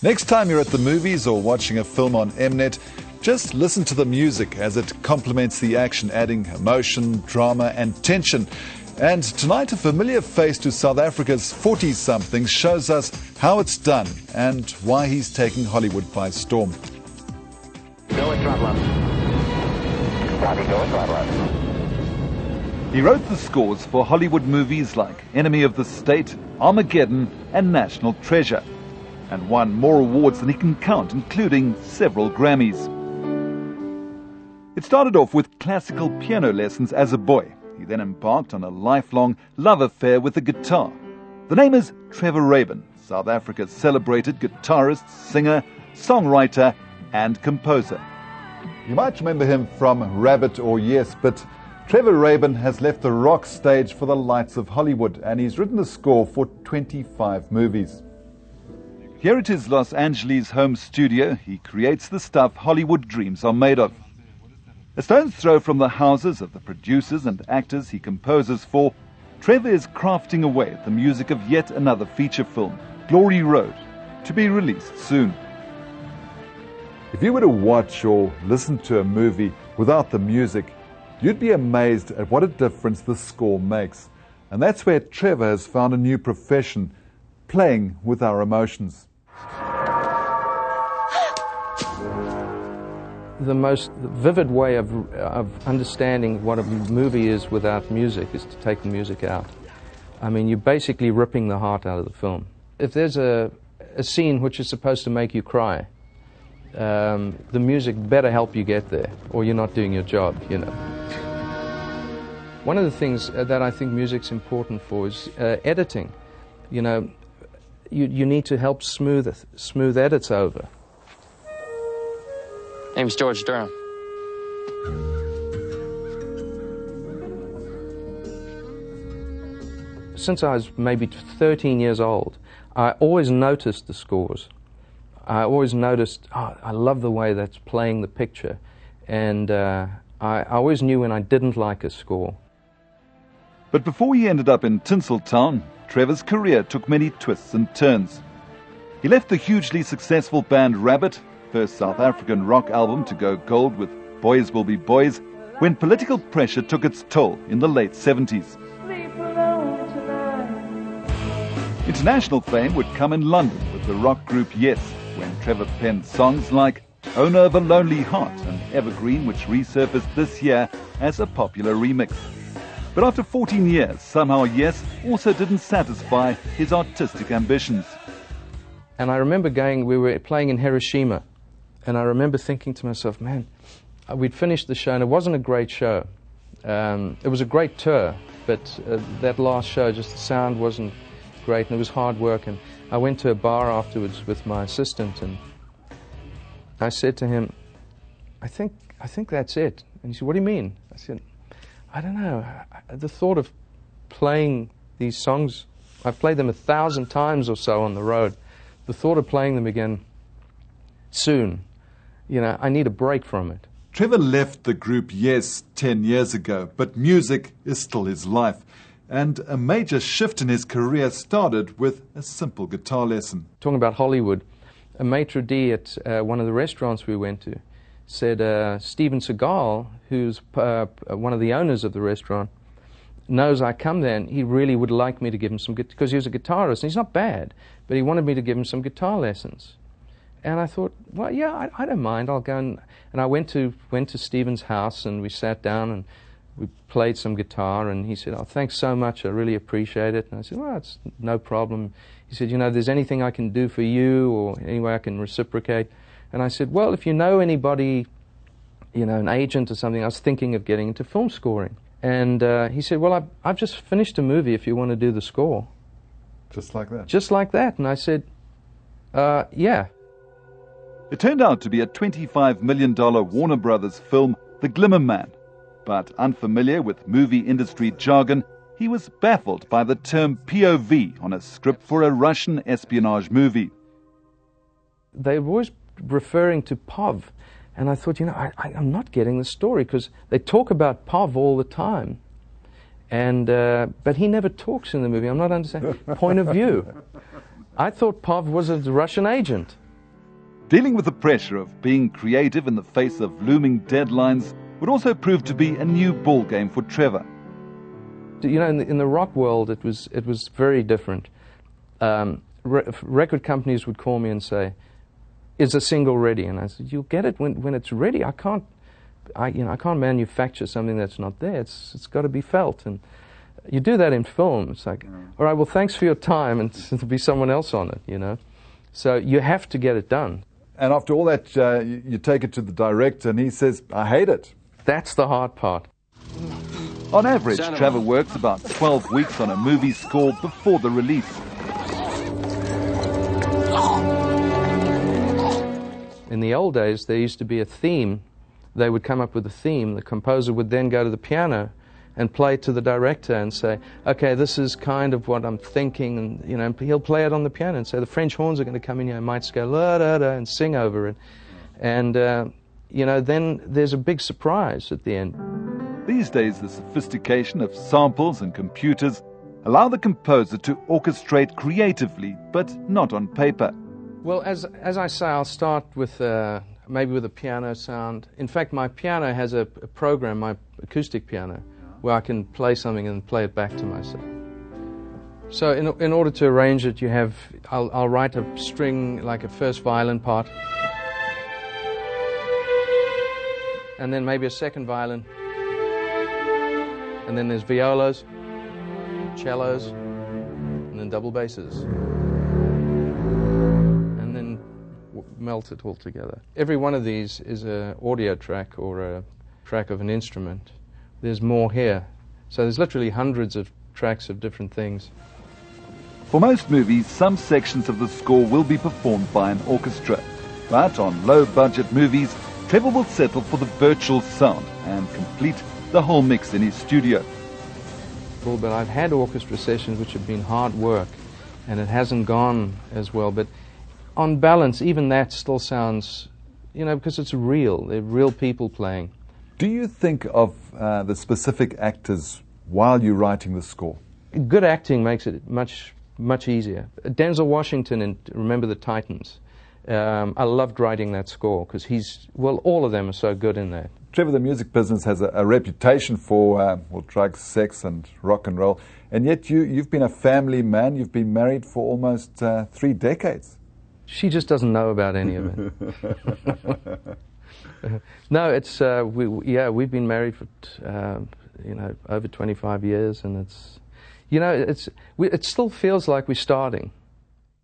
Next time you're at the movies or watching a film on Mnet, just listen to the music as it complements the action, adding emotion, drama and tension. And tonight, a familiar face to South Africa's 40-somethings shows us how it's done and why he's taking Hollywood by storm. Go at throttle up. Copy, go at throttle up. He wrote the scores for Hollywood movies like Enemy of the State, Armageddon and National Treasure, and won more awards than he can count, including several Grammys. It started off with classical piano lessons as a boy. He then embarked on a lifelong love affair with the guitar. The name is Trevor Rabin, South Africa's celebrated guitarist, singer, songwriter and composer. You might remember him from Rabbit or Yes, but Trevor Rabin has left the rock stage for the lights of Hollywood, and he's written the score for 25 movies. Here at his Los Angeles home studio, he creates the stuff Hollywood dreams are made of. A stone's throw from the houses of the producers and actors he composes for, Trevor is crafting away at the music of yet another feature film, Glory Road, to be released soon. If you were to watch or listen to a movie without the music, you'd be amazed at what a difference the score makes. And that's where Trevor has found a new profession, playing with our emotions. The most vivid way of understanding what a movie is without music is to take the music out. I mean, you're basically ripping the heart out of the film. If there's a scene which is supposed to make you cry, the music better help you get there, or you're not doing your job, you know. One of the things that I think music's important for is editing. You know, you need to help smooth edits over. Name's George Durham. Since I was maybe 13 years old, I always noticed the scores. I always noticed, I love the way that's playing the picture. And I always knew when I didn't like a score. But before he ended up in Tinseltown, Trevor's career took many twists and turns. He left the hugely successful band Rabbit, first South African rock album to go gold with Boys Will Be Boys, when political pressure took its toll in the late 70s. International fame would come in London with the rock group Yes, when Trevor penned songs like Owner of a Lonely Heart and Evergreen, which resurfaced this year as a popular remix. But after 14 years, somehow Yes also didn't satisfy his artistic ambitions. And I remember we were playing in Hiroshima, and I remember thinking to myself, man, we'd finished the show, and it wasn't a great show. It was a great tour, but that last show, just the sound wasn't great, and it was hard work. And I went to a bar afterwards with my assistant, and I said to him, I think that's it. And he said, what do you mean? I said, I don't know. The thought of playing these songs, I've played them 1,000 times or so on the road. The thought of playing them again soon, you know, I need a break from it. Trevor left the group Yes 10 years ago, but music is still his life. And a major shift in his career started with a simple guitar lesson. Talking about Hollywood, a maitre d' at one of the restaurants we went to said Steven Seagal, who's one of the owners of the restaurant, knows I come there, and he really would like me to give him some guitar, because he was a guitarist, and he's not bad, but he wanted me to give him some guitar lessons. And I thought, well, yeah, I don't mind. I'll go and I went to Steven's house, and we sat down and we played some guitar, and he said, oh, thanks so much, I really appreciate it. And I said, well, it's no problem. He said, you know, if there's anything I can do for you or any way I can reciprocate. And I said, well, if you know anybody, you know, an agent or something, I was thinking of getting into film scoring. And he said, well, I've just finished a movie if you want to do the score. Just like that? Just like that. And I said, yeah. It turned out to be a $25 million Warner Brothers film, The Glimmer Man. But unfamiliar with movie industry jargon, he was baffled by the term POV on a script for a Russian espionage movie. They were always referring to POV, and I thought, you know, I'm not getting the story, because they talk about POV all the time, and but he never talks in the movie. I'm not understanding. Point of view. I thought POV was a Russian agent. Dealing with the pressure of being creative in the face of looming deadlines would also prove to be a new ballgame for Trevor. You know, in the rock world, it was very different. Record companies would call me and say, "Is a single ready?" And I said, "You'll get it when it's ready. I can't manufacture something that's not there. It's got to be felt." And you do that in film. It's like, all right, well, thanks for your time, and there'll be someone else on it, you know. So you have to get it done. And after all that, you take it to the director, and he says, "I hate it." That's the hard part. On average, Trevor works about 12 weeks on a movie score before the release. In the old days, there used to be a theme. They would come up with a theme. The composer would then go to the piano and play it to the director and say, "Okay, this is kind of what I'm thinking," and you know, he'll play it on the piano and say, "The French horns are going to come in here and might go la da da," and sing over it, and you know, then there's a big surprise at the end. These days, the sophistication of samples and computers allow the composer to orchestrate creatively, but not on paper. Well, as I say, I'll start with maybe with a piano sound. In fact, my piano has a program, my acoustic piano, where I can play something and play it back to myself. So in order to arrange it, I'll write a string, like a first violin part, and then maybe a second violin, and then there's violas, cellos, and then double basses, and then melt it all together. Every one of these is an audio track or a track of an instrument. There's more here. So there's literally hundreds of tracks of different things. For most movies, some sections of the score will be performed by an orchestra. But on low-budget movies, Trevor will settle for the virtual sound and complete the whole mix in his studio. Well, but I've had orchestra sessions which have been hard work, and it hasn't gone as well. But on balance, even that still sounds, you know, because it's real. They're real people playing. Do you think of the specific actors while you're writing the score? Good acting makes it much easier. Denzel Washington in Remember the Titans. I loved writing that score because all of them are so good in there. Trevor, the music business has a reputation for drugs, sex, and rock and roll, and yet you've been a family man. You've been married for almost 3 decades. She just doesn't know about any of it. No, it's we've been married for over 25 years, and it still feels like we're starting.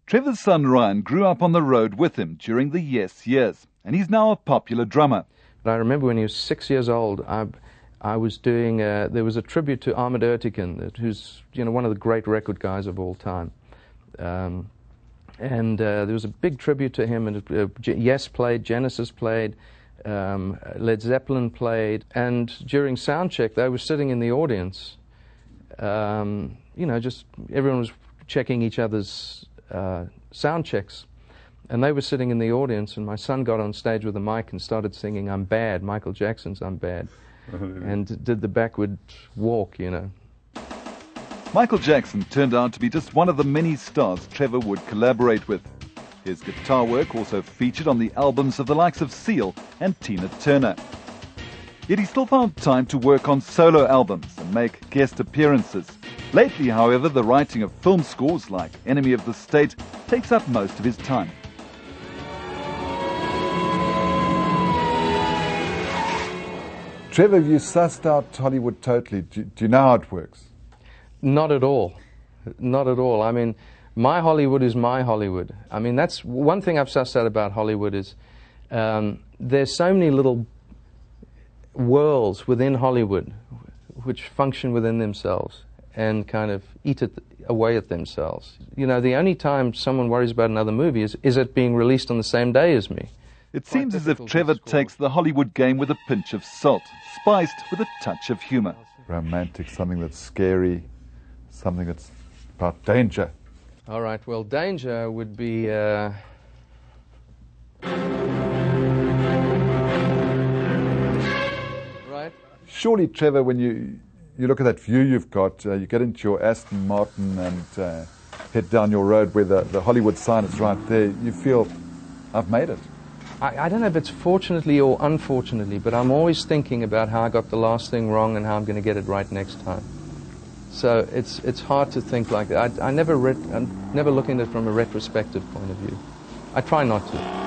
Trevor's son Ryan grew up on the road with him during the Yes years, and he's now a popular drummer. But I remember when he was 6 years old, I was doing there was a tribute to Ahmet Ertegun, who's one of the great record guys of all time. And there was a big tribute to him, and Yes played, Genesis played, Led Zeppelin played, and during sound check they were sitting in the audience. Just everyone was checking each other's sound checks, and they were sitting in the audience, and my son got on stage with a mic and started singing "I'm Bad," Michael Jackson's "I'm Bad," and did the backward walk, Michael Jackson turned out to be just one of the many stars Trevor would collaborate with. His guitar work also featured on the albums of the likes of Seal and Tina Turner. Yet he still found time to work on solo albums and make guest appearances. Lately, however, the writing of film scores like Enemy of the State takes up most of his time. Trevor, have you sussed out Hollywood totally? Do you know how it works? Not at all. Not at all. I mean, my Hollywood is my Hollywood. I mean, that's one thing I've sussed out about Hollywood is there's so many little worlds within Hollywood which function within themselves and kind of eat away at themselves. The only time someone worries about another movie is it being released on the same day as me. It seems as if Trevor takes the Hollywood game with a pinch of salt, spiced with a touch of humor. Romantic, something that's scary, something that's about danger. All right, well, danger would be... Right? Surely, Trevor, when you look at that view you've got, you get into your Aston Martin and head down your road where the Hollywood sign is right there, you feel, I've made it. I don't know if it's fortunately or unfortunately, but I'm always thinking about how I got the last thing wrong and how I'm going to get it right next time. So it's hard to think like that. I never look at it from a retrospective point of view. I try not to.